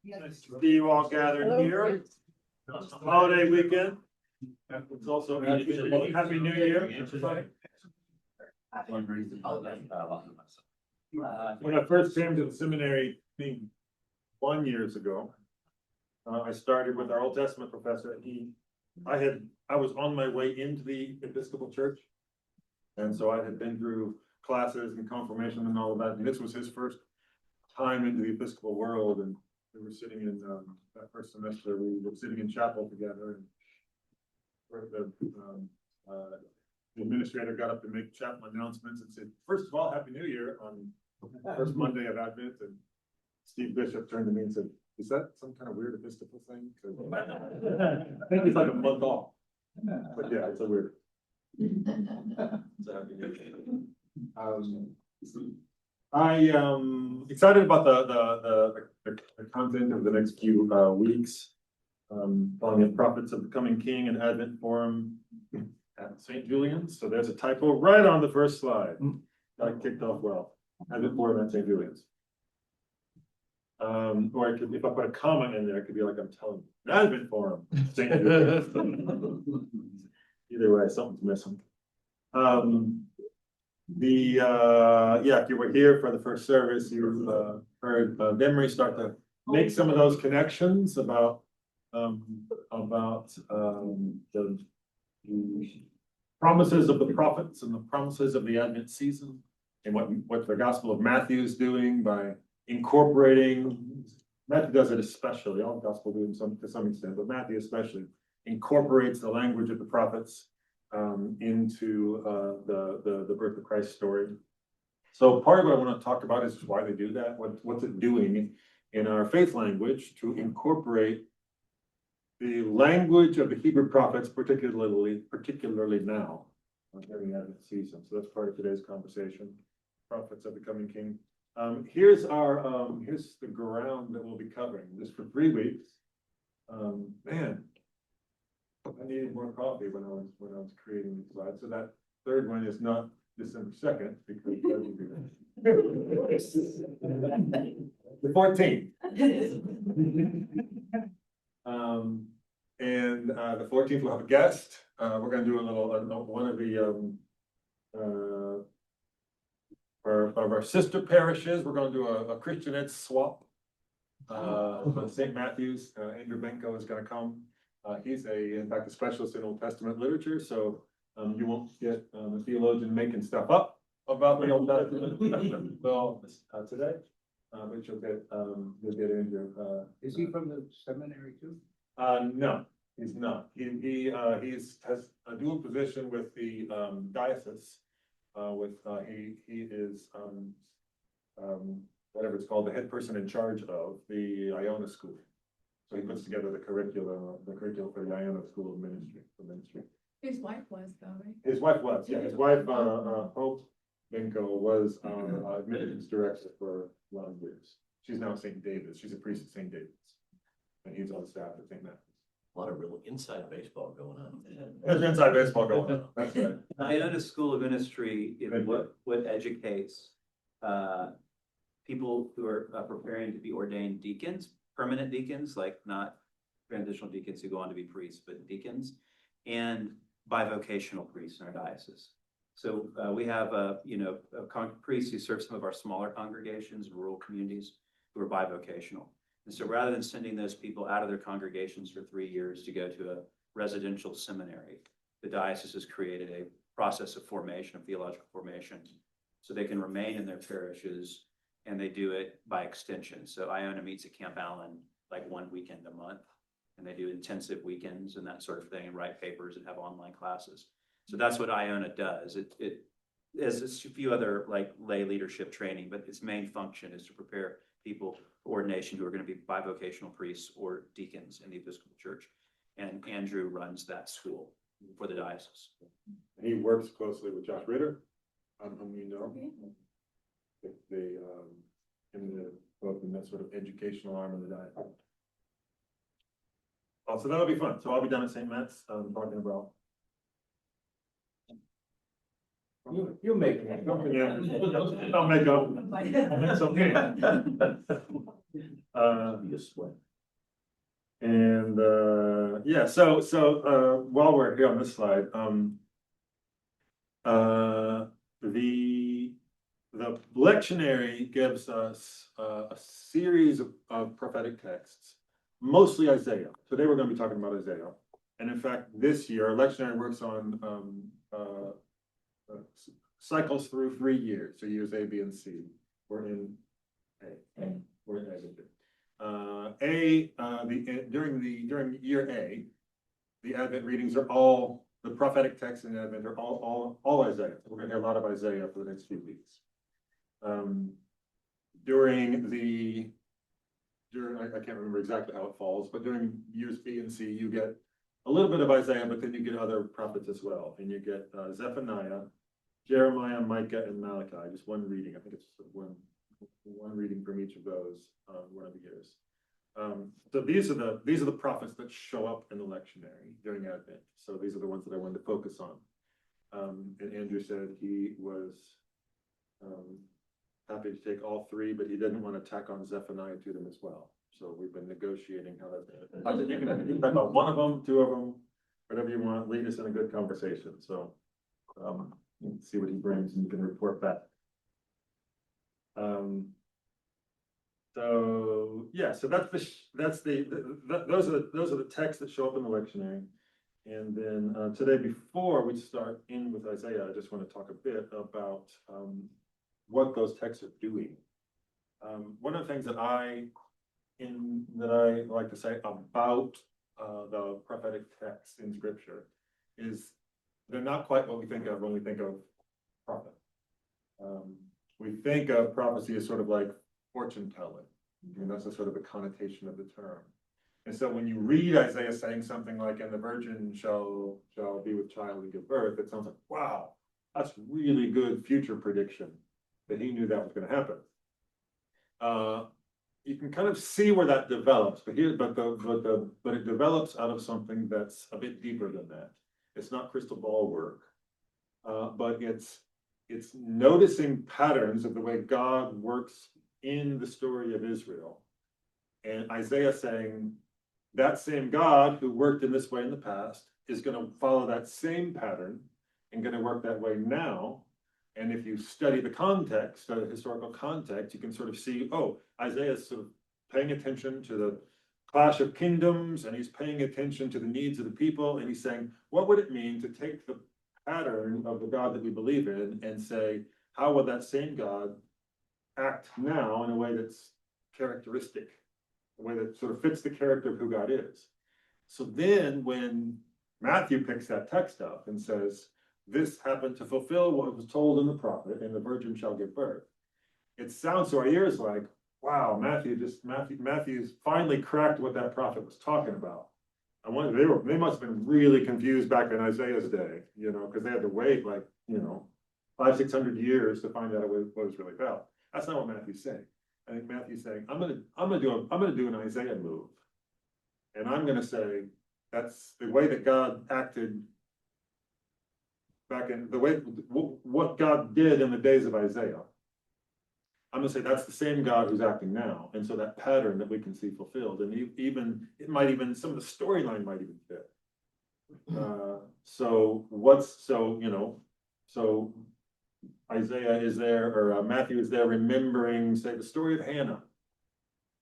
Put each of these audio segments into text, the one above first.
Nice to see you all gathered here. Holiday weekend. It's also Happy New Year. When I first came to the seminary, I think 1 year ago, I started with our Old Testament professor. I was on my way into the Episcopal Church. And so I had been through classes and confirmation and all of that. And this was his first time into the Episcopal world. And we were sitting in that first semester, we were sitting in chapel together. And the administrator got up to make chapel announcements and said, "First of all, Happy New Year" on the first Monday of Advent. And Steve Bishop turned to me and said, "Is that some kind of weird Episcopal thing?" I think it's like a month off. But yeah, it's a weird. I excited about the content of the next few weeks. Calling it Prophets of the Coming King and Advent Forum at St. Julian's. So there's a typo right on the first slide. Got kicked off well. Advent Forum at St. Julian's. Or it could, if I put a comment in there, it could be like I'm telling you. Advent Forum, St. Julian's. Either way, something's missing. If you were here for the first service, you've heard Emery start to make some of those connections about the promises of the prophets and the promises of the Advent season, and what the Gospel of Matthew is doing by incorporating. Matthew does it especially. All the Gospel do it to some extent, but Matthew especially incorporates the language of the prophets into the birth of Christ story. So part of what I want to talk about is why they do that. What's it doing in our faith language to incorporate the language of the Hebrew prophets, particularly now during the Advent season. So that's part of today's conversation. Prophets of the Coming King. Here's the ground that we'll be covering. This for 3 weeks. Man, I needed more coffee when I was creating these slides. So that third one is not December 2nd because the 14th. And the 14th we'll have a guest. We're going to do a little one of the of our sister parishes. We're going to do a Christianette swap. St. Matthew's. Andrew Benko is going to come. He's in fact, a specialist in Old Testament literature. So you won't get a theologian making stuff up about the Old Testament. Well, today, but you'll get Andrew. Is he from the seminary too? No, he's not. He has a dual position with the diocese. He is whatever it's called, the head person in charge of the Iona School. So he puts together the curriculum for the Iona School of Ministry. His wife was though, right? His wife was, yeah. His wife, Hope Benko, was our admissions director for a lot of years. She's now at St. David's. She's a priest at St. David's. And he's on staff at St. Matthew's. A lot of real inside baseball going on. There's inside baseball going on. That's right. Iona School of Ministry is what educates people who are preparing to be ordained deacons, permanent deacons, like not transitional deacons who go on to be priests, but deacons, and bivocational priests in our diocese. So we have a priest who serves some of our smaller congregations, rural communities, who are bivocational. And so rather than sending those people out of their congregations for 3 years to go to a residential seminary, the diocese has created a process of formation, of theological formation, so they can remain in their parishes, and they do it by extension. So Iona meets at Camp Allen like 1 weekend a month, and they do intensive weekends and that sort of thing, and write papers and have online classes. So that's what Iona does. It has a few other like lay leadership training, but its main function is to prepare people for ordination who are going to be bivocational priests or deacons in the Episcopal Church. And Andrew runs that school for the diocese. He works closely with Josh Ritter, whom you know. They both in that sort of educational arm of the diocese. Oh, so that'll be fun. So I'll be down at St. Matt's talking about You'll make it. Yeah, I'll make up. It's okay. Be a sweat. And, yeah, so, while we're here on this slide, the lectionary gives us a series of prophetic texts, mostly Isaiah. Today we're gonna be talking about Isaiah. And in fact, this year, our lectionary works on, cycles through 3 years, so years A, B, and C. We're in A. We're in A. During year A, the Advent readings are all, the prophetic texts in Advent are all Isaiah. We're gonna hear a lot of Isaiah for the next few weeks. I can't remember exactly how it falls, but during years B and C, you get a little bit of Isaiah, but then you get other prophets as well, and you get Zephaniah, Jeremiah, Micah, and Malachi, just one reading. I think it's one reading from each of those, one of the years. So these are the prophets that show up in the lectionary during Advent. So these are the ones that I wanted to focus on. And Andrew said he was happy to take all 3, but he didn't want to tack on Zephaniah to them as well. So we've been negotiating how that's going to. You can talk about one of them, 2 of them, whatever you want. Lead us in a good conversation. So see what he brings, and you can report back. So yeah, so those are the texts that show up in the lectionary. And then today, before we start in with Isaiah, I just want to talk a bit about what those texts are doing. One of the things that I like to say about the prophetic texts in Scripture is they're not quite what we think of when we think of prophet. We think of prophecy as sort of like fortune telling. And that's a sort of a connotation of the term. And so when you read Isaiah saying something like, "And the virgin shall be with child and give birth," it sounds like, wow, that's really good future prediction, that he knew that was going to happen. You can kind of see where that develops, but it develops out of something that's a bit deeper than that. It's not crystal ball work, but it's noticing patterns of the way God works in the story of Israel. And Isaiah saying that same God who worked in this way in the past is going to follow that same pattern and going to work that way now. And if you study the context, the historical context, you can sort of see, oh, Isaiah is sort of paying attention to the clash of kingdoms, and he's paying attention to the needs of the people, and he's saying, what would it mean to take the pattern of the God that we believe in and say, how would that same God act now in a way that's characteristic, a way that sort of fits the character of who God is? So then when Matthew picks that text up and says, this happened to fulfill what was told in the prophet, and the virgin shall give birth, it sounds to our ears like, wow, Matthew's finally cracked what that prophet was talking about. I wonder, they must have been really confused back in Isaiah's day, because they had to wait 500-600 years to find out what it was really about. That's not what Matthew's saying. I think Matthew's saying, I'm gonna do an Isaiah move. And I'm gonna say that's the way that God acted back in the way what God did in the days of Isaiah. I'm gonna say that's the same God who's acting now. And so that pattern that we can see fulfilled, and some of the storyline might even fit. So Isaiah is there, or Matthew is there remembering, say, the story of Hannah,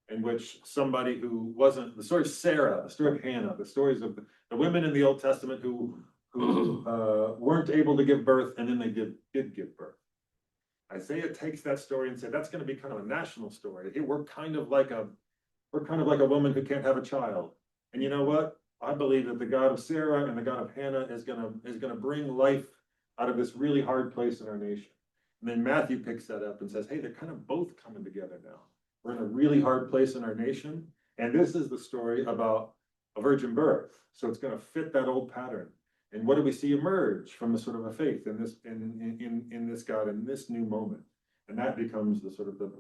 in which somebody who wasn't, the story of Sarah, the story of Hannah, the stories of the women in the Old Testament who weren't able to give birth, and then they did give birth. Isaiah takes that story and said, that's going to be kind of a national story. We're kind of like a woman who can't have a child. And you know what? I believe that the God of Sarah and the God of Hannah is gonna bring life out of this really hard place in our nation. And then Matthew picks that up and says, hey, they're kind of both coming together now. We're in a really hard place in our nation, and this is the story about a virgin birth. So it's going to fit that old pattern. And what do we see emerge from the sort of a faith in this God in this new moment? And that becomes the sort of the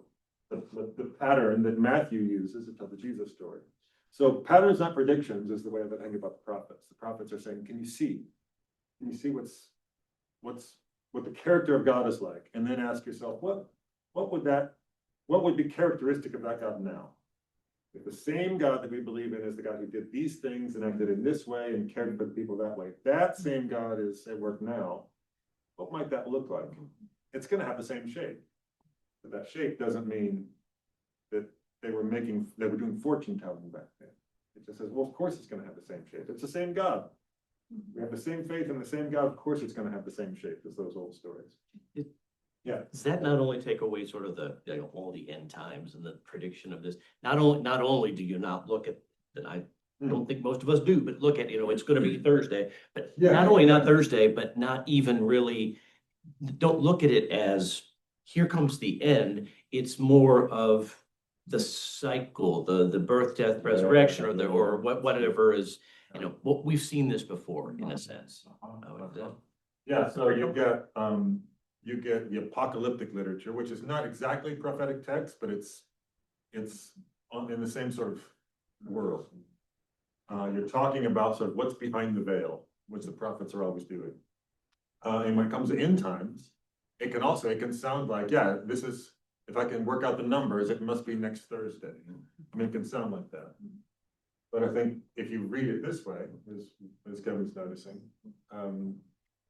pattern that Matthew uses to tell the Jesus story. So patterns, not predictions, is the way that I think about the prophets. The prophets are saying, can you see what's what the character of God is like, and then ask yourself, what would be characteristic of that God now? If the same God that we believe in is the God who did these things and acted in this way and cared for the people that way, that same God is at work now, what might that look like? It's gonna have the same shape. But that shape doesn't mean that they were doing fortune telling back then. It just says, well, of course it's gonna have the same shape. It's the same God. We have the same faith in the same God. Of course it's gonna have the same shape as those old stories. Does that not only take away sort of the, all the end times and the prediction of this? Not only do you not look at, that I don't think most of us do, but look at, it's gonna be Thursday, but Yeah. not only not Thursday, but not even really, don't look at it as, here comes the end. It's more of the cycle, the birth, death, resurrection, or whatever is, what we've seen this before in a sense. Yeah, so you get the apocalyptic literature, which is not exactly prophetic text, but it's in the same sort of world. You're talking about sort of what's behind the veil, which the prophets are always doing. And when it comes to end times, it can sound like, yeah, this is, if I can work out the numbers, it must be next Thursday. I mean, it can sound like that. But I think if you read it this way, as Kevin's noticing,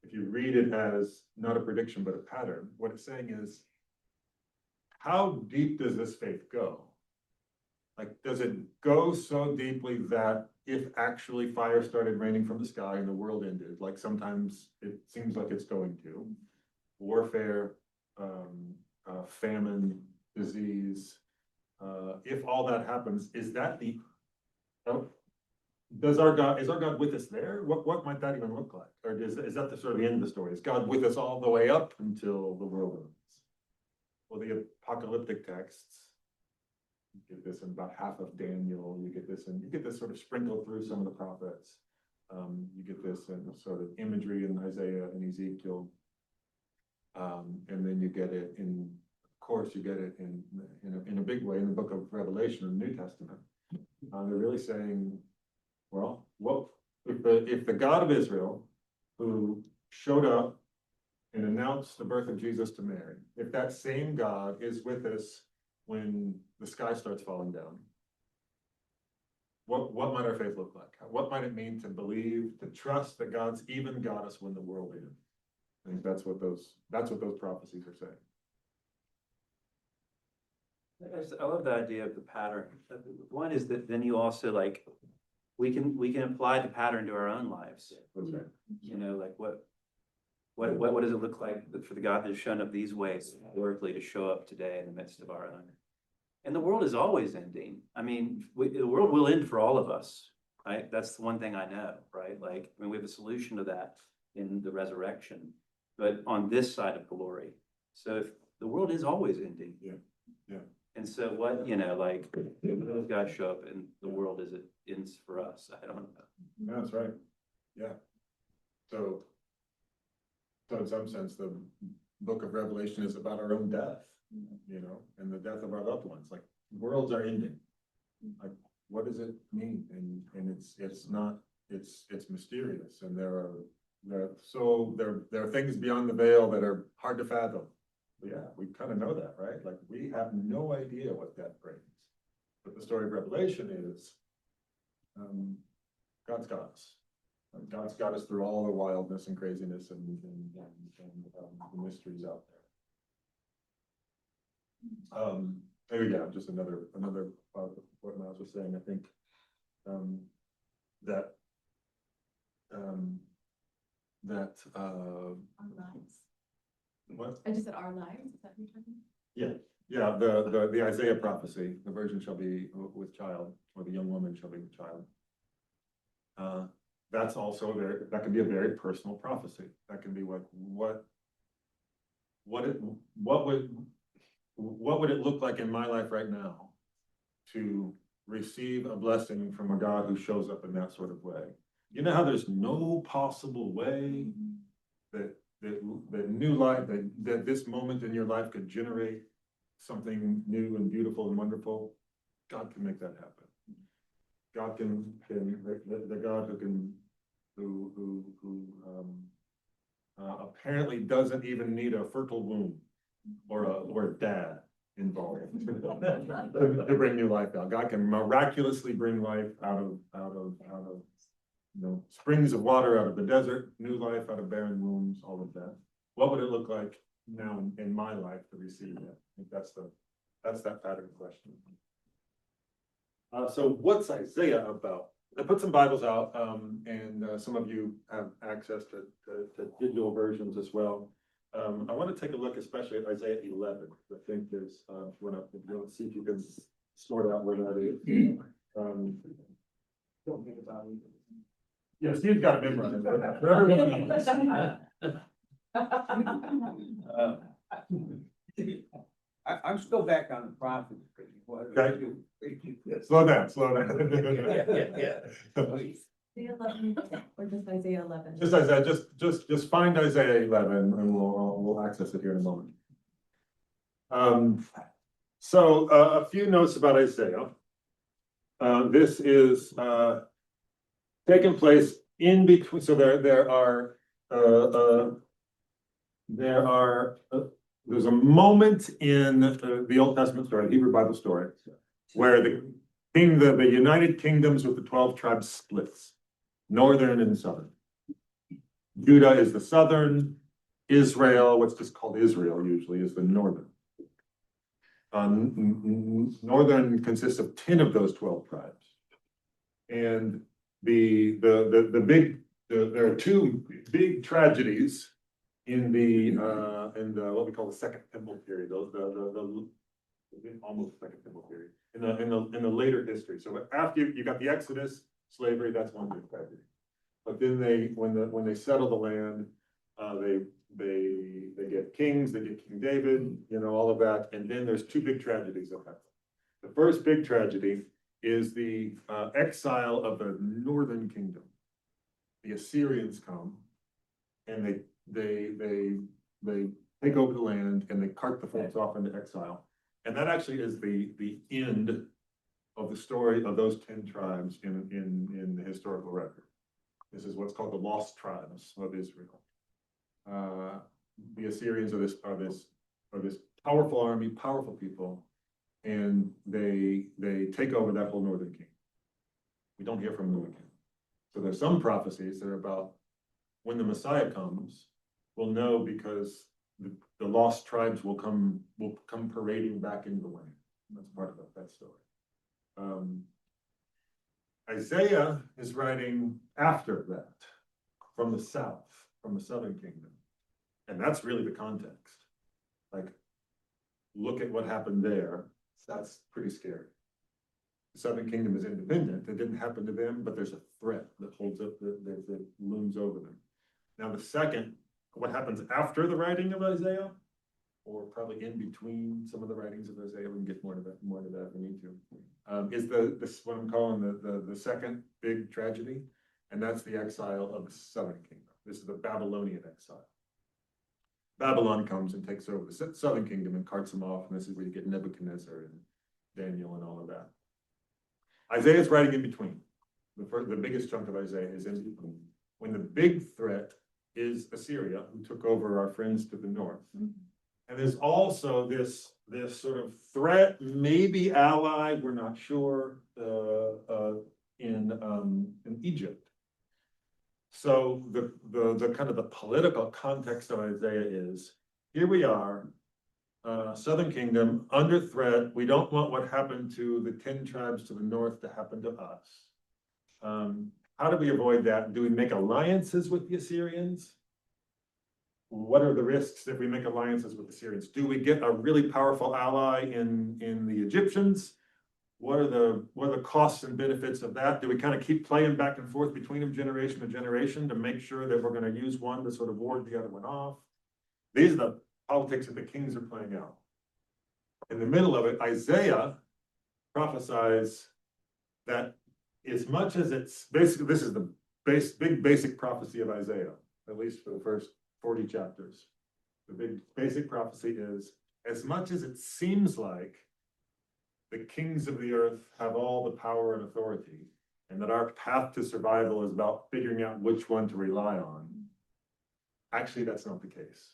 if you read it as not a prediction, but a pattern, what it's saying is, how deep does this faith go? Like, does it go so deeply that if actually fire started raining from the sky and the world ended, like sometimes it seems like it's going to, warfare, famine, disease, if all that happens, is that is our God with us there? What might that even look like? Or is that the sort of the end of the story? Is God with us all the way up until the world ends? Well, the apocalyptic texts, you get this in about half of Daniel, you get this sort of sprinkled through some of the prophets. You get this in sort of imagery in Isaiah and Ezekiel. And then you get it in a big way in the book of Revelation in the New Testament. They're really saying, well, if the God of Israel, who showed up and announced the birth of Jesus to Mary, if that same God is with us when the sky starts falling down, what might our faith look like? What might it mean to believe, to trust that God's even got us when the world ends? I think that's what those prophecies are saying. I love the idea of the pattern. One is that then you also we can apply the pattern to our own lives. Like what does it look like for the God that has shown up these ways historically to show up today in the midst of our own? And the world is always ending. I mean, the world will end for all of us, right? That's the one thing I know, right? We have a solution to that in the resurrection, but on this side of glory. So if the world is always ending. Yeah. And so those guys show up and the world ends for us. I don't know. That's right. Yeah. So in some sense, the book of Revelation is about our own death, and the death of our loved ones. Like, worlds are ending. Like, what does it mean? And it's mysterious, and there are things beyond the veil that are hard to fathom. Yeah, we kind of know that, right? Like, we have no idea what that brings. But the story of Revelation is, God's got us. God's got us through all the wildness and craziness and the mysteries out there. Maybe, yeah, just another part of what Miles was saying. I think that Our lives. what? I just said our lives, is that what you're talking Yeah, the Isaiah prophecy, the virgin shall be with child, or the young woman shall be with child. That's also that can be a very personal prophecy. That can be what would it look like in my life right now to receive a blessing from a God who shows up in that sort of way? You know how there's no possible way that new life, that this moment in your life could generate something new and beautiful and wonderful? God can make that happen. God can the God who apparently doesn't even need a fertile womb or a dad involved to bring new life out. God can miraculously bring life out of, springs of water out of the desert, new life out of barren wombs, all of that. What would it look like now in my life to receive that? I think that's that pattern question. So what's Isaiah about? I put some Bibles out, and some of you have access to digital versions as well. I want to take a look especially at Isaiah 11. I think there's, see if you can sort out where that is. Don't think about it. Yeah, Steve's got it memorized. For everyone else. I'm still back on the prophets. Okay. Slow down. Yeah. Isaiah 11, or just Isaiah 11? Just Isaiah, just find Isaiah 11 and we'll access it here in a moment. So a few notes about Isaiah. This is taking place in between, so there's a moment in the Old Testament story, the Hebrew Bible story, where the United Kingdoms with the 12 tribes splits, northern and southern. Judah is the southern, Israel, what's just called Israel usually, is the northern. Northern consists of 10 of those 12 tribes. And there are two big tragedies in the what we call the Second Temple period, the almost Second Temple period, in the later history. So after you got the Exodus, slavery, that's one big tragedy. But then when they settle the land, they get kings, they get King David, all of that, and then there's two big tragedies that happen. The first big tragedy is the exile of the northern kingdom. The Assyrians come and they take over the land and they cart the folks off into exile. And that actually is the end of the story of those 10 tribes in the historical record. This is what's called the lost tribes of Israel. The Assyrians are this powerful army, powerful people, and they take over that whole northern kingdom. We don't hear from them again. So there's some prophecies that are about when the Messiah comes, we'll know because the lost tribes will come parading back into the land. That's part of that story. Isaiah is writing after that, from the south, from the southern kingdom. And that's really the context. Like, look at what happened there. That's pretty scary. The southern kingdom is independent. It didn't happen to them, but there's a threat that holds up, that looms over them. Now, the second, what happens after the writing of Isaiah, or probably in between some of the writings of Isaiah, we can get more to that if we need to, is this what I'm calling the second big tragedy, and that's the exile of the southern kingdom. This is the Babylonian exile. Babylon comes and takes over the southern kingdom and carts them off, and this is where you get Nebuchadnezzar and Daniel and all of that. Isaiah's writing in between. The biggest chunk of Isaiah is in between. When the big threat is Assyria, who took over our friends to the north. And there's also this sort of threat, maybe allied, we're not sure, in Egypt. So the kind of the political context of Isaiah is, here we are, southern kingdom under threat. We don't want what happened to the 10 tribes to the north to happen to us. How do we avoid that? Do we make alliances with the Assyrians? What are the risks if we make alliances with the Assyrians? Do we get a really powerful ally in the Egyptians? What are the costs and benefits of that? Do we kind of keep playing back and forth between them generation to generation to make sure that we're going to use one to sort of ward the other one off? These are the politics that the kings are playing out. In the middle of it, Isaiah prophesies that as much as it's basically, this is the big basic prophecy of Isaiah, at least for the first 40 chapters. The big basic prophecy is, as much as it seems like the kings of the earth have all the power and authority, and that our path to survival is about figuring out which one to rely on, Actually, that's not the case.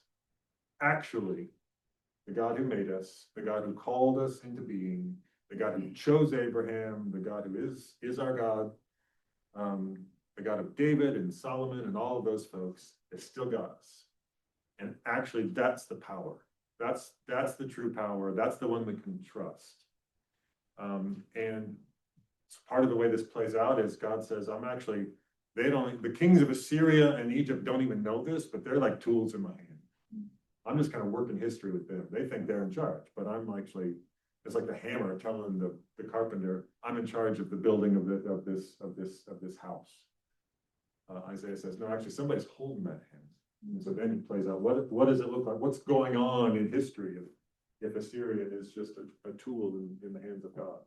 Actually, the God who made us, the God who called us into being, the God who chose Abraham, the God who is our God, the God of David and Solomon and all of those folks, is still got us. And actually, that's the power. That's the true power. That's the one we can trust. And part of the way this plays out is God says, the kings of Assyria and Egypt don't even know this, but they're like tools in my hand. I'm just kind of working history with them. They think they're in charge, but I'm actually, it's like the hammer telling the carpenter, I'm in charge of the building of this house. Isaiah says, no, actually somebody's holding that hand. And so then it plays out, what does it look like? What's going on in history if Assyria is just a tool in the hands of God?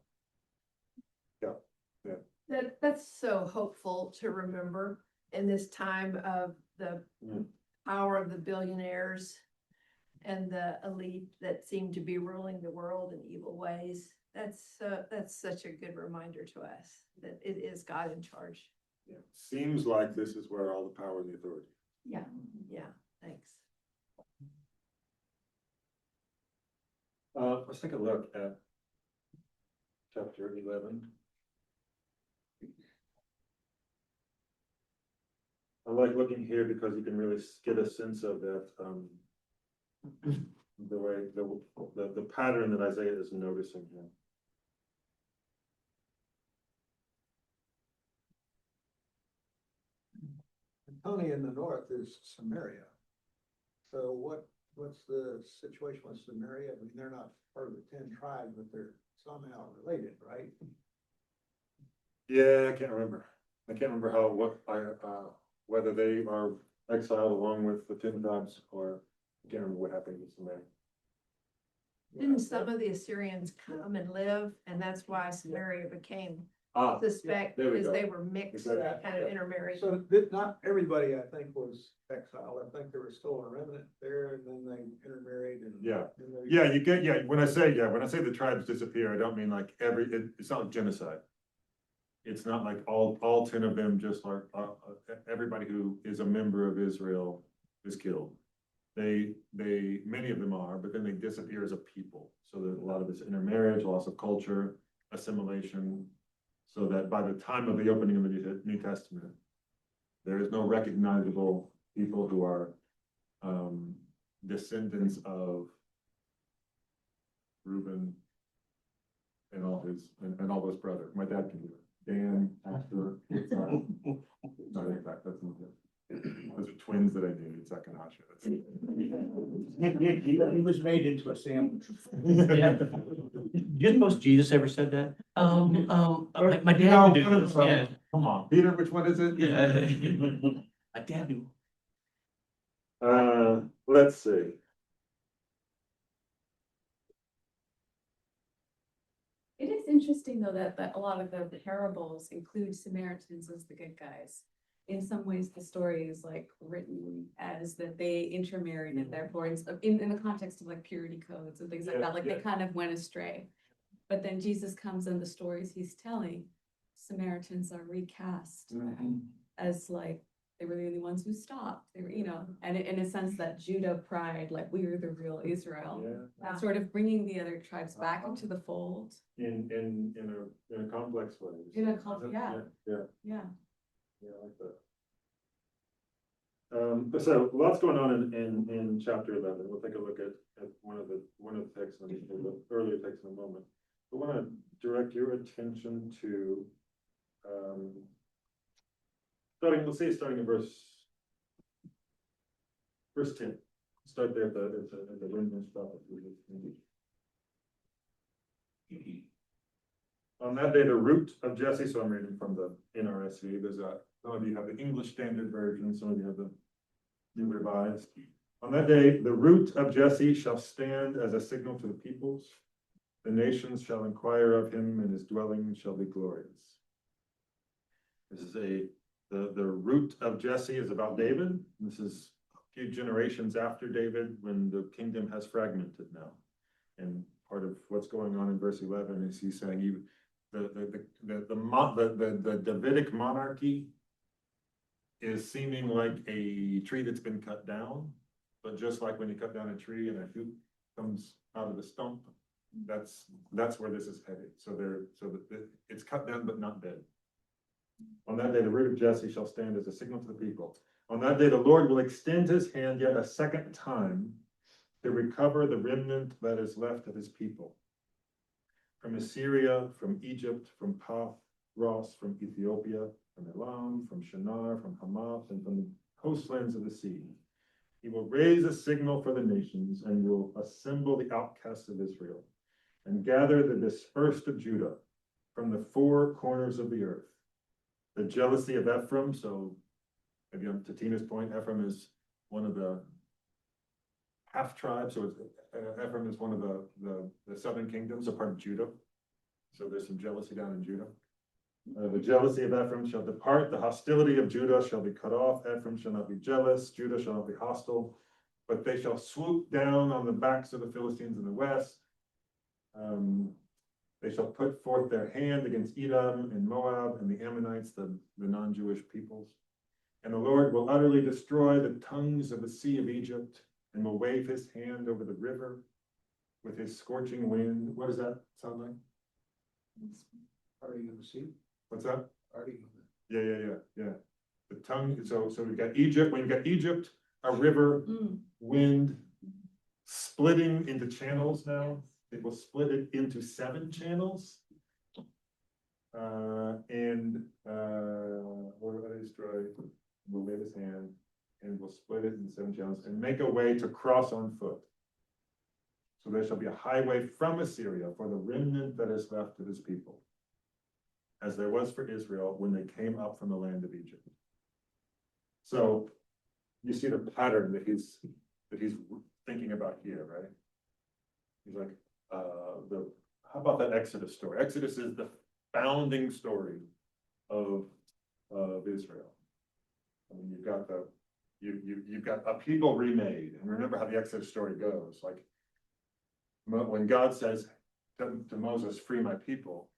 That's so hopeful to remember in this time of the Mm. power of the billionaires and the elite that seem to be ruling the world in evil ways. That's such a good reminder to us that it is God in charge. Yeah. Seems like this is where all the power and the authority. Yeah, thanks. Let's take a look at chapter 11. I like looking here because you can really get a sense of that, the way, the pattern that Isaiah is noticing here. Tony, in the north is Samaria. So what's the situation with Samaria? I mean, they're not part of the 10 tribes, but they're somehow related, right? Yeah, I can't remember whether they are exiled along with the 10 tribes, or I can't remember what happened with Samaria. Didn't some of the Assyrians come and live, and that's why Samaria became Ah, suspect, there we because go. they were mixed, Exactly. kind of intermarried. So not everybody, I think, was exiled. I think there was still a remnant there, and then they intermarried and. Yeah. and they- Yeah, when I say the tribes disappear, I don't mean like it's not like genocide. It's not like all 10 of them, just like, everybody who is a member of Israel is killed. Many of them are, but then they disappear as a people. So there's a lot of this intermarriage, loss of culture, assimilation. So that by the time of the opening of the New Testament, there is no recognizable people who are descendants of Reuben and all those brothers. My dad can do it. Dan, Asher, not in fact, that's not it. Those are twins that I knew. It's like an Asher. He was made into a sandwich. Do you suppose Jesus ever said that? My dad would do this, yeah. Come on, Peter, which one is it? Yeah. My dad knew. Let's see. It is interesting though that a lot of the parables include Samaritans as the good guys. In some ways, the story is like written as that they intermarried and therefore in the context of like purity codes and things like Yeah, that, like yeah. they kind of went astray. But then Jesus comes in the stories he's telling, Samaritans are recast as like they were the only ones who stopped. They were, and in a sense that Judah pride, like we are the real Israel. Yeah, And sort of bringing the other tribes back into the fold. in a complex way. In a yeah. Yeah. Yeah. Yeah, I like that. But so lots going on in chapter 11. We'll take a look at one of the texts, and the earlier text in a moment. I want to direct your attention to starting in verse 10. Start there at the remnant stop. On that day, the root of Jesse, so I'm reading from the NRSV, some of you have the English Standard Version, some of you have the New Revised. On that day, the root of Jesse shall stand as a signal to the peoples. The nations shall inquire of him, and his dwelling shall be glorious. This is the root of Jesse is about David. This is a few generations after David, when the kingdom has fragmented now. And part of what's going on in verse 11 is he's saying the Davidic monarchy is seeming like a tree that's been cut down. But just like when you cut down a tree and a shoot comes out of the stump, that's where this is headed. It's cut down but not dead. On that day, the root of Jesse shall stand as a signal to the people. On that day, the Lord will extend his hand yet a second time to recover the remnant that is left of his people. From Assyria, from Egypt, from Pathros, from Ethiopia, from Elam, from Shinar, from Hamath, and from the coastlands of the sea. He will raise a signal for the nations and will assemble the outcasts of Israel and gather the dispersed of Judah from the four corners of the earth. The jealousy of Ephraim, so maybe on Tina's point, Ephraim is one of the half tribes, so Ephraim is one of the southern kingdoms, a part of Judah. So there's some jealousy down in Judah. The jealousy of Ephraim shall depart, the hostility of Judah shall be cut off. Ephraim shall not be jealous, Judah shall not be hostile, but they shall swoop down on the backs of the Philistines in the west. They shall put forth their hand against Edom and Moab and the Ammonites, the non-Jewish peoples. And the Lord will utterly destroy the tongues of the sea of Egypt and will wave his hand over the river with his scorching wind. What does that sound like? Party in the sea, What's that? party. Yeah. The tongue, so we've got Egypt, when you've got Egypt, a river, wind, splitting into channels now. It will split it into 7 channels. What about I destroy? Will wave his hand and will split it into 7 channels and make a way to cross on foot. So there shall be a highway from Assyria for the remnant that is left of his people, as there was for Israel when they came up from the land of Egypt. So you see the pattern that he's thinking about here, right? He's like, how about that Exodus story? Exodus is the founding story of Israel. I mean, you've got a people remade, and remember how the Exodus story goes. Like when God says to Moses, "Free my people,"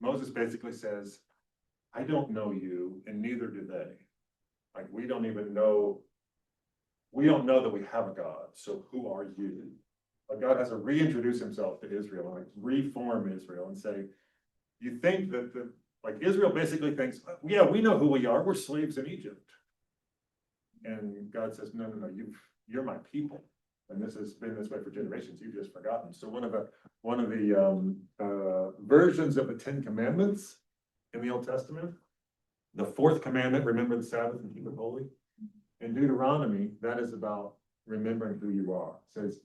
Moses basically says, "I don't know you, and neither do they. Like we don't know that we have a God. So who are you?" Like God has to reintroduce himself to Israel, like reform Israel and say, you think that like Israel basically thinks, yeah, we know who we are. We're slaves in Egypt. And God says, no, you're my people. And this has been this way for generations. You've just forgotten. So one of the versions of the 10 Commandments in the Old Testament, the 4th commandment, remember the Sabbath and keep it holy. In Deuteronomy, that is about remembering who you are. It says,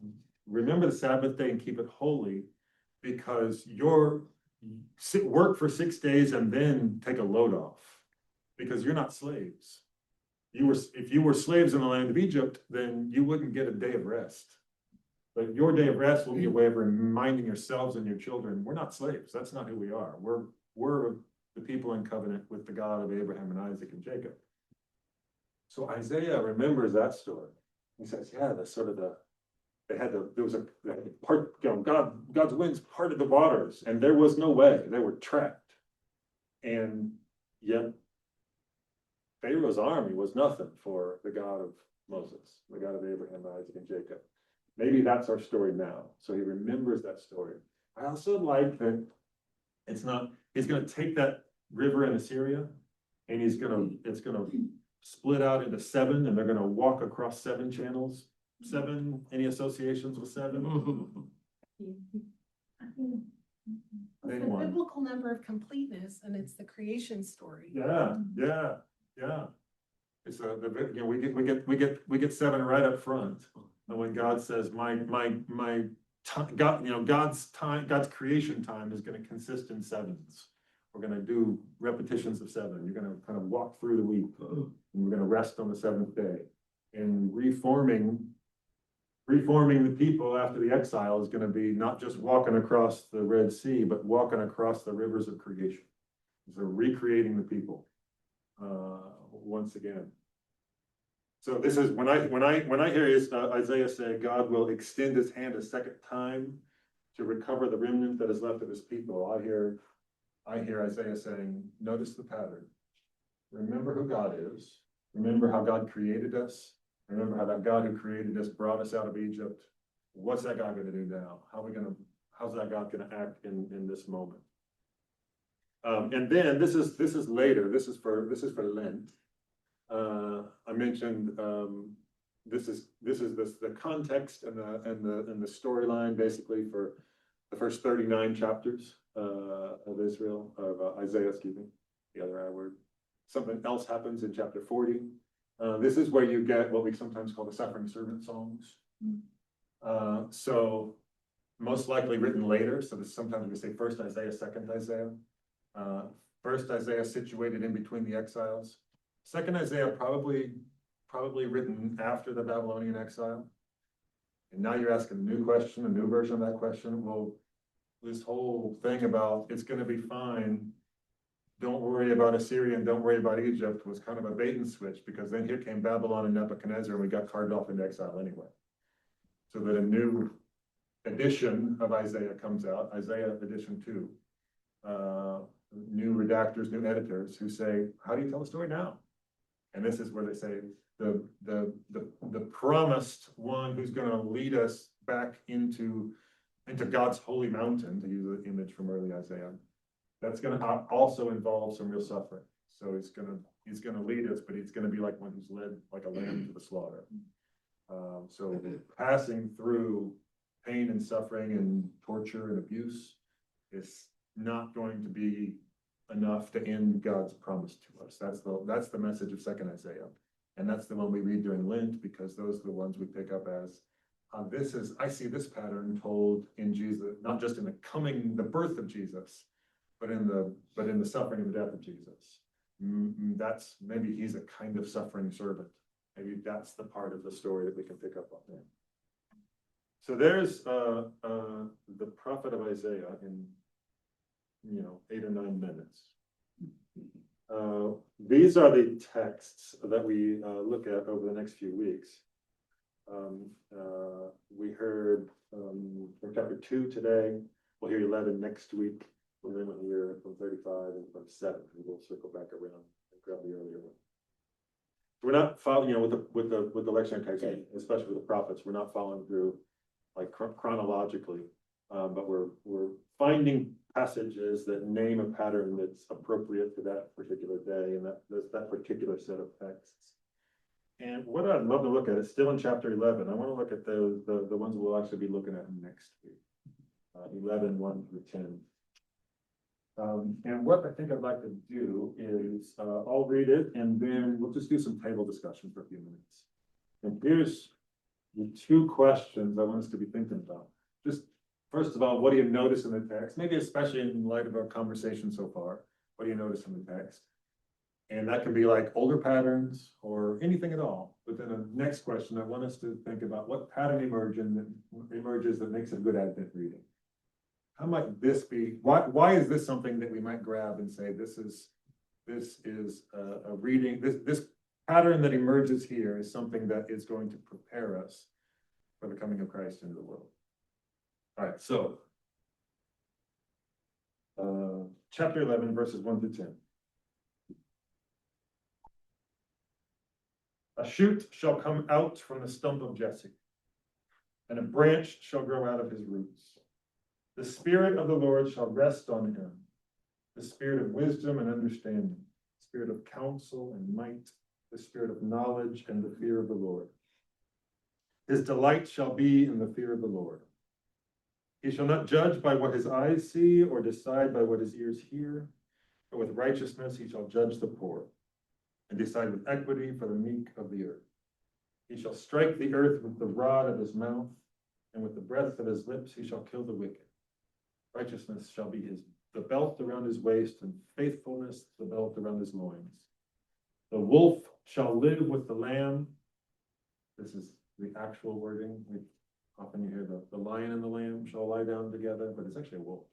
remember the Sabbath day and keep it holy, because work for 6 days and then take a load off, because you're not slaves. If you were slaves in the land of Egypt, then you wouldn't get a day of rest. But your day of rest will be a way of reminding yourselves and your children, we're not slaves. That's not who we are. We're the people in covenant with the God of Abraham and Isaac and Jacob. So Isaiah remembers that story. He says, yeah, there was a part, God's winds parted the waters, and there was no way. They were trapped. And yet Pharaoh's army was nothing for the God of Moses, the God of Abraham, Isaac, and Jacob. Maybe that's our story now. So he remembers that story. I also like that he's going to take that river in Assyria, and it's going to split out into 7, and they're going to walk across 7 channels. 7, any associations with 7? It's the biblical number of completeness, and it's the creation story. Yeah. It's we get 7 right up front. And when God says, God's creation time is going to consist in 7s. We're going to do repetitions of 7. You're going to kind of walk through the week, and we're going to rest on the 7th day. And reforming the people after the exile is going to be not just walking across the Red Sea, but walking across the rivers of creation. So recreating the people once again. So this is when I hear Isaiah say God will extend his hand a second time to recover the remnant that is left of his people. I hear Isaiah saying, notice the pattern. Remember who God is. Remember how God created us? Remember how that God who created us brought us out of Egypt? What's that God gonna do now? How's that God gonna act in this moment? And then this is later, this is for Lent. I mentioned, this is the context and the storyline basically for the first 39 chapters, of Israel, of Isaiah, excuse me, the other I word. Something else happens in chapter 40. This is where you get what we sometimes call the suffering servant songs. So most likely written later, so this sometimes we say first Isaiah, second Isaiah. First Isaiah situated in between the exiles. Second Isaiah probably written after the Babylonian exile. And now you're asking a new question, a new version of that question. Well, this whole thing about it's gonna be fine, don't worry about Assyria and don't worry about Egypt was kind of a bait and switch, because then here came Babylon and Nebuchadnezzar and we got carted off into exile anyway. So that a new edition of Isaiah comes out, Isaiah edition 2. New redactors, new editors who say, how do you tell the story now? And this is where they say the promised one who's gonna lead us back into God's holy mountain, to use the image from early Isaiah. That's gonna also involve some real suffering. So he's gonna lead us, but he's gonna be like one who's led like a lamb to the slaughter. So passing through pain and suffering and torture and abuse is not going to be enough to end God's promise to us. That's the message of second Isaiah. And that's the one we read during Lent, because those are the ones we pick up as, I see this pattern told in Jesus, not just in the birth of Jesus, but in the suffering and the death of Jesus. That's, maybe he's a kind of suffering servant. Maybe that's the part of the story that we can pick up on there. So there's the prophet of Isaiah in 8 or 9 minutes. These are the texts that we look at over the next few weeks. We heard from chapter 2 today. We'll hear 11 next week, and then we'll hear from 35 and from 7. And we'll circle back around and grab the earlier one. We're not following, with the lectionary text, especially with the prophets. We're not following through like chronologically, but we're finding passages that name a pattern that's appropriate to that particular day and that particular set of texts. And what I'd love to look at is still in chapter 11. I want to look at the ones we'll actually be looking at next week. 11, 1 through 10. And what I think I'd like to do is I'll read it and then we'll just do some table discussion for a few minutes. And here's the 2 questions I want us to be thinking about. Just first of all, what do you notice in the text? Maybe especially in light of our conversation so far, what do you notice in the text? And that can be like older patterns or anything at all. But then the next question, I want us to think about what pattern emerges that makes a good Advent reading. How might this be? Why is this something that we might grab and say this is a reading? This pattern that emerges here is something that is going to prepare us for the coming of Christ into the world. All right, so chapter 11, verses 1 through 10. A shoot shall come out from the stump of Jesse, and a branch shall grow out of his roots. The Spirit of the Lord shall rest on him, the Spirit of wisdom and understanding, the Spirit of counsel and might, the Spirit of knowledge and the fear of the Lord. His delight shall be in the fear of the Lord. He shall not judge by what his eyes see, or decide by what his ears hear, but with righteousness he shall judge the poor, and decide with equity for the meek of the earth. He shall strike the earth with the rod of his mouth, and with the breath of his lips he shall kill the wicked. Righteousness shall be the belt around his waist, and faithfulness the belt around his loins. The wolf shall live with the lamb. This is the actual wording. Often you hear the lion and the lamb shall lie down together, but it's actually a wolf.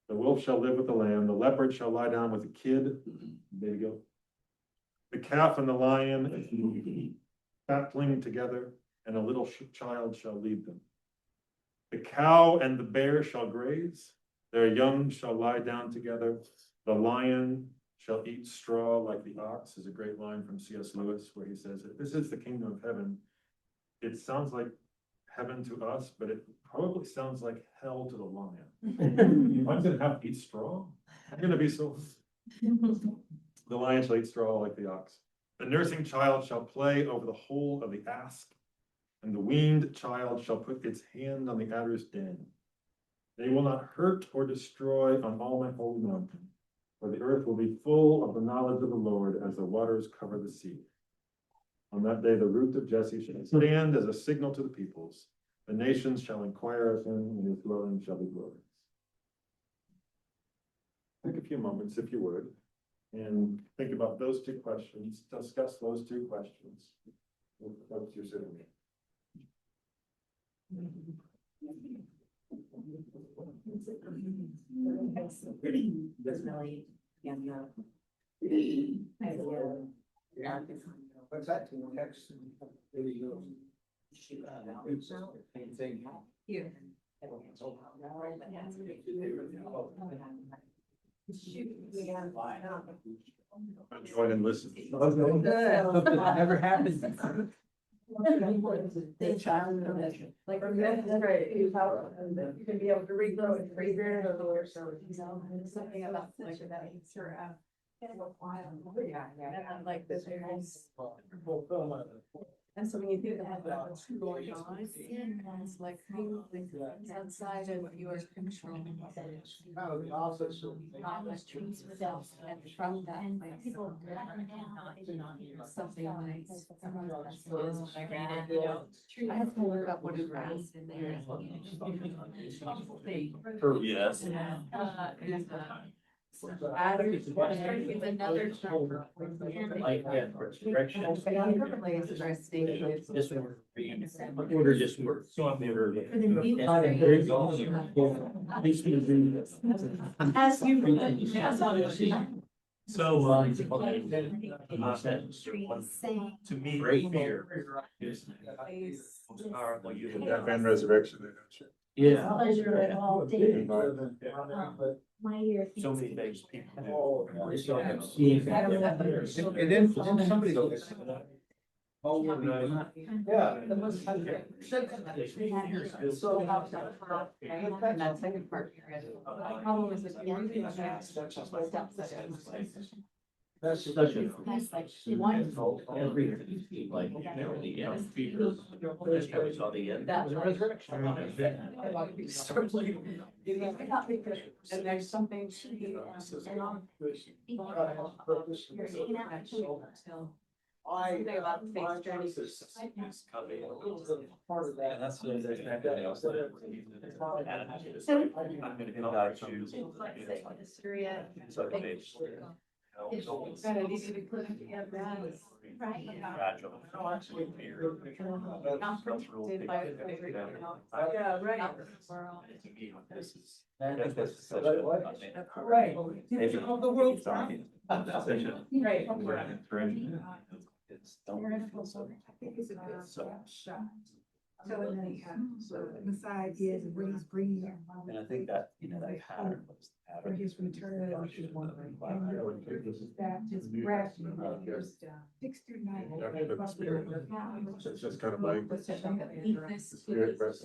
The wolf shall live with the lamb. The leopard shall lie down with the kid, baby goat. The calf and the lion battling together, and a little child shall lead them. The cow and the bear shall graze. Their young shall lie down together. The lion shall eat straw like the ox is a great line from C.S. Lewis, where he says, if this is the kingdom of heaven, it sounds like heaven to us, but it probably sounds like hell to the lion. I'm gonna have to eat straw? I'm gonna be so. The lion shall eat straw like the ox. The nursing child shall play over the hole of the asp, and the weaned child shall put its hand on the adder's den. They will not hurt or destroy on all my holy mountain, for the earth will be full of the knowledge of the Lord as the waters cover the sea. On that day, the root of Jesse shall stand as a signal to the peoples. The nations shall inquire of him, and his dwelling shall be glorious. Take a few moments, if you would, and think about those two questions, discuss those two questions. What's your sitting there? What's that? Text. Here. Join and listen. Never happened. The child, like, that's great, you can be able to regrow it, regrow it, or so, you know, something about like that, sure. And like this and so when you think about what's going on, it's like outside of your control. Kind of the office of. And from that, like, something like. I read it, you know, I have to look up what is raised in there. Yes. It's another term. Like, yeah, resurrection. This one, order just works. So I'm never. As you. So, to me, great fear. And resurrection. Yeah. Pleasure at all days. My year. So many things people. And then somebody goes. Oh, yeah. The most. So. And that second part. The problem is if you want to. That's Such a. That's like. Wonderful. Everything, like, the end. That's how we saw the end. That was a resurrection. And there's something. Something about the faith journey. part of that. And that's what there's nothing else that. I'm gonna come back to. Syria. So it's. Kind of easy to put together as. Right. Fragile. Not protected by. Yeah, right. To me, this is. This is such a. Right. Maybe- Of the world. Right. It's don't feel so. So Messiah is what he's bringing. And I think that, you know, that pattern was the For pattern. his return. That his breath. 6 through 9. It's just kind of like. Spirit rest.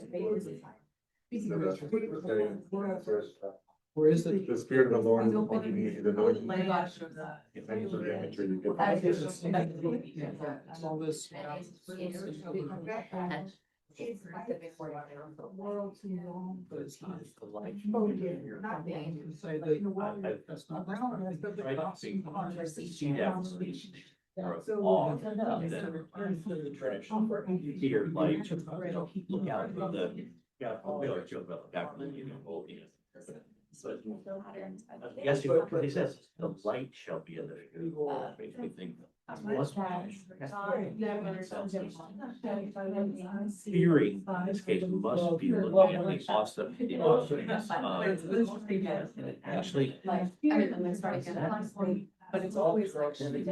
Where is it? The spirit of the Lord is upon me, the anointing. Thank you for the imagery you give. All this. The world too long. But it's not the light. Not the. Say that. That's not. Here, like, look out for the. Yeah, we always joke about the government, you know, well, you know. But yes, what he says, the light shall be in the. Makes me think. Fearing, in this case, must be looking at the awesome. Actually. Like, I mean, and then start again. But it's always like. The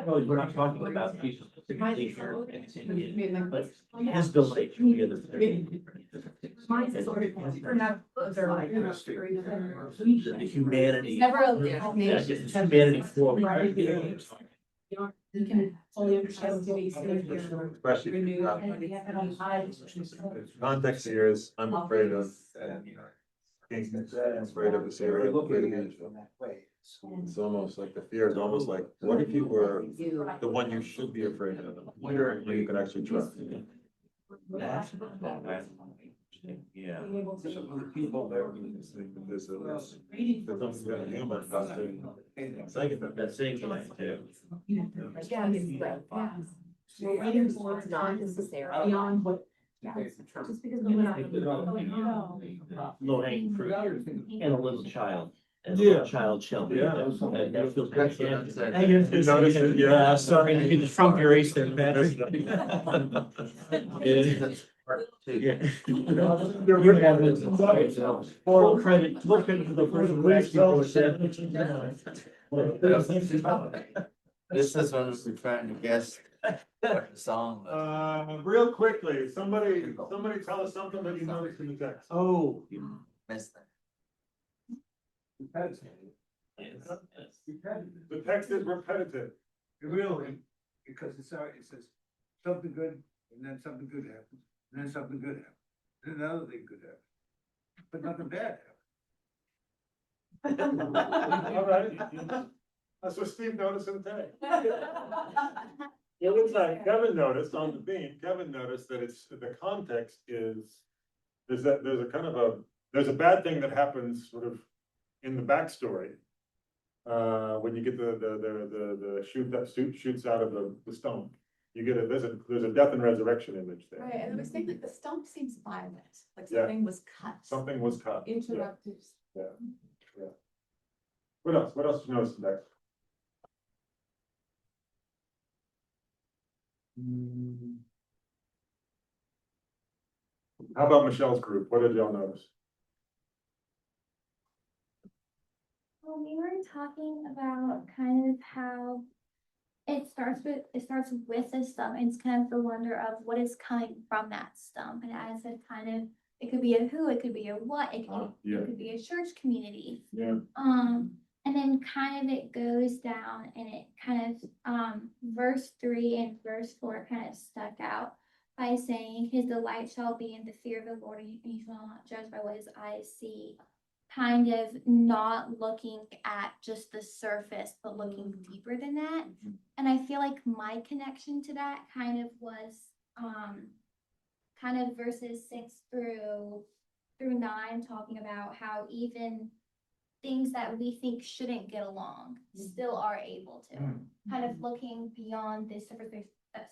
No, we're not talking about people specifically here, but his delight should be in the. Mine's sort of, or not, they're like. The humanity. Never a Yeah, nation. just humanity for me. You can fully understand what he's saying here. Especially, Renew. context here is, I'm afraid of, I'm afraid of this area, I'm afraid of Israel. It's almost like the fear is almost like, what if you were the one you should be afraid of? Wonder if you could actually trust. Yeah. Some of the people there, there's something that human costume. That's saying that too. We're waiting for it's not necessary beyond what. Just because we're not. Low hanging fruit and a little child. And a Yeah. little child shall be. Yeah. That feels That's good. what I'm saying. I guess You noticed it, yeah. Sorry, you just trump your ace there, Patrick. Yeah. Full credit for the person who actually said. This is when we're trying to guess what the song was. Real quickly, somebody tell us something that you noticed in the text. Oh. Missed that. The text is repetitive. Really, because it says something good, and then something good happens, and then something good happens, and then another thing good happens, but nothing bad happens. All right. That's what Steve noticed in the text. It looks like Kevin noticed on the theme, Kevin noticed that it's, the context is, there's a kind of there's a bad thing that happens sort of in the backstory. When you get the shoot that shoots out of the stump, you get there's a death and resurrection image there. Right, and I was thinking like the stump seems violent, like Yeah. something was cut. Something was cut. Yeah. Interrupted. What else? What else did you notice in that? How about Michelle's group? What did y'all notice? Well, we were talking about kind of how it starts with a stump, and it's kind of the wonder of what is coming from that stump. And as a kind of, it could be a who, it could be a what, it could be a church community. Yeah. And then kind of it goes down and it kind of verse 3 and verse 4 kind of stuck out by saying his delight shall be in the fear of the Lord, and he shall not judge by what his eyes see. Kind of not looking at just the surface, but looking deeper than that. And I feel like my connection to that kind of was kind of verses 6 through 9, talking about how even things that we think shouldn't get along still are able to. Kind of looking beyond this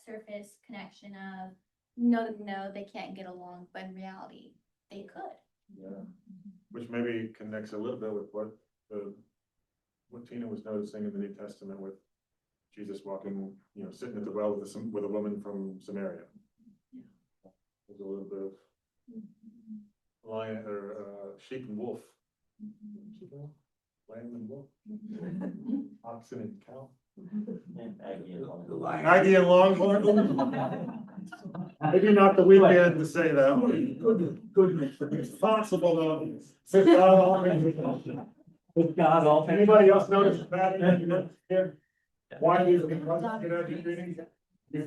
surface connection of no, they can't get along, but in reality, they could. Yeah. Which maybe connects a little bit with what Tina was noticing in the New Testament with Jesus walking, sitting at the well with a woman from Samaria. There's a little bit of lion or sheep and wolf. Lamb and wolf. Oxen and cow. Aggie and Longhorn. Maybe not the weekend to say that one. It's possible though. With God all. Anybody else notice a pattern here? Why do you think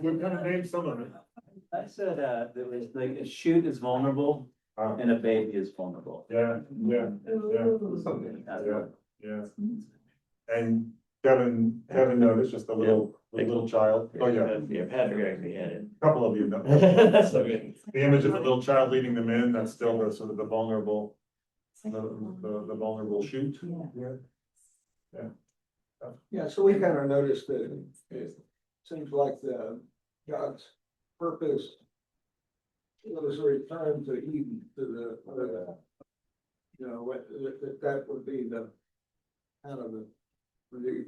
we've kind of named some of it? I said, there was like a shoot is vulnerable and a baby is vulnerable. Yeah. And Kevin noticed just a little child. Oh, yeah. Yeah, Patrick actually had it. A couple of you know. That's okay. The image of the little child leading them in, that's still the sort of the vulnerable, the vulnerable shoot. Yeah, so we kind of noticed that it seems like God's purpose was a return to Eden, to that would be the kind of the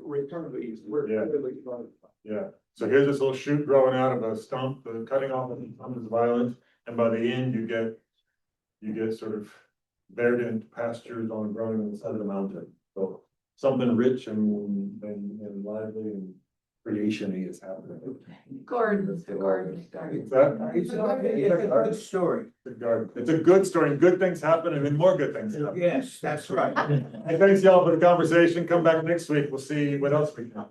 return to Eden. Yeah, so here's this little shoot growing out of a stump, the cutting off of the stump is violent, and by the end you get sort of verdant pastures on growing on the side of the mountain. So something rich and lively and creation-y is happening. Gordon, Gordon. Is that- It's a good story. The garden. It's a good story, and good things happen, and then more good things happen. Yes, that's right. Hey, thanks y'all for the conversation. Come back next week. We'll see what else we can.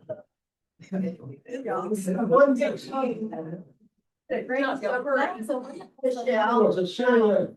Great summary. Michelle.